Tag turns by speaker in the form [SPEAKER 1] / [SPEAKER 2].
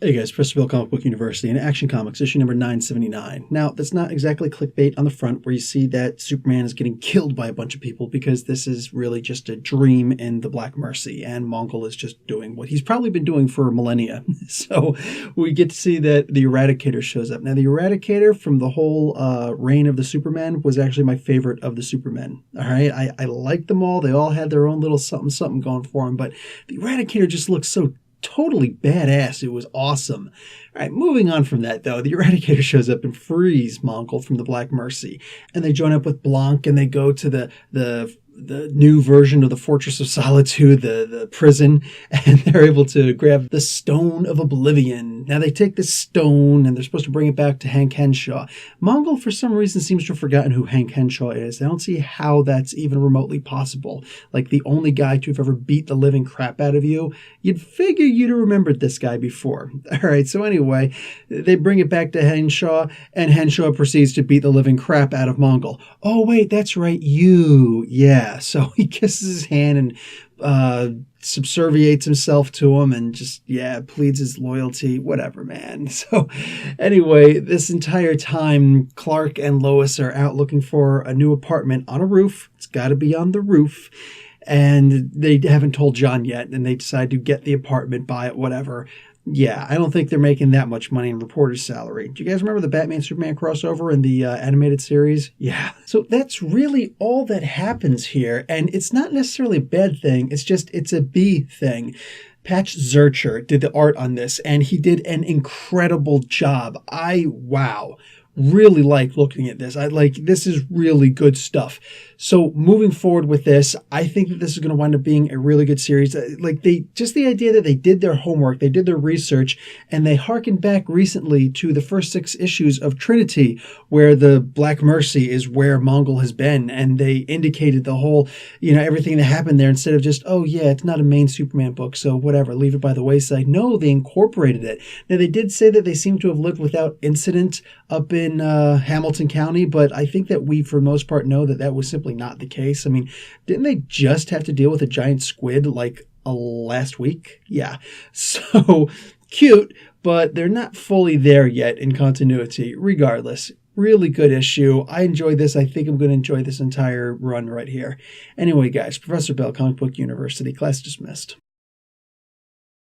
[SPEAKER 1] Hey guys, Professor Bill, Comic Book University, and Action Comics, issue number 979. Now, that's not exactly clickbait on the front where you see that Superman is getting killed by a bunch of people, because this is really just a dream in the Black Mercy, and Mongol is just doing what he's probably been doing for millennia. So we get to see that the Eradicator shows up. Now, the Eradicator from the whole reign of the Superman was actually my favorite of the Supermen. All right, I liked them all. They all had their own little something going for them, but the Eradicator just looks so totally badass. It was awesome. All right, moving on from that, though, the Eradicator shows up and frees Mongol from the Black Mercy, and they join up with Blanc, and they go to the new version of the Fortress of Solitude, the prison, and they're able to grab the Stone of Oblivion. Now they take this stone and they're supposed to bring it back to Hank Henshaw. Mongol, for some reason, seems to have forgotten who Hank Henshaw is. I don't see how that's even remotely possible. Like, the only guy to have ever beat the living crap out of you, you'd figure you'd have remembered this guy before. All right, so anyway, they bring it back to Henshaw, and Henshaw proceeds to beat the living crap out of Mongol. Oh, wait, that's right, you. Yeah, so he kisses his hand and subserviates himself to him and just, pleads his loyalty, whatever, man. So anyway, this entire time, Clark and Lois are out looking for a new apartment on a roof. It's got to be on the roof. And they haven't told John yet, and they decide to get the apartment, buy it, whatever. Yeah, I don't think they're making that much money in reporter's salary. Do you guys remember the Batman-Superman crossover in the animated series? Yeah. So that's really all that happens here, and it's not necessarily a bad thing. It's a B thing. Patch Zurcher did the art on this, and he did an incredible job. Wow. Really like looking at this. This is really good stuff. So moving forward with this, I think that this is going to wind up being a really good series. The idea that they did their homework, they did their research, and they harkened back recently to the first 6 issues of Trinity, where the Black Mercy is where Mongol has been, and they indicated the whole, everything that happened there, instead of just, oh yeah, it's not a main Superman book, so whatever, leave it by the wayside. No, they incorporated it. Now, they did say that they seem to have lived without incident up in Hamilton County, but I think that we, for the most part, know that that was simply not the case. I mean, didn't they just have to deal with a giant squid last week? Yeah. So cute, but they're not fully there yet in continuity. Regardless, really good issue. I enjoyed this. I think I'm going to enjoy this entire run right here. Anyway, guys, Professor Bell, Comic Book University, class dismissed.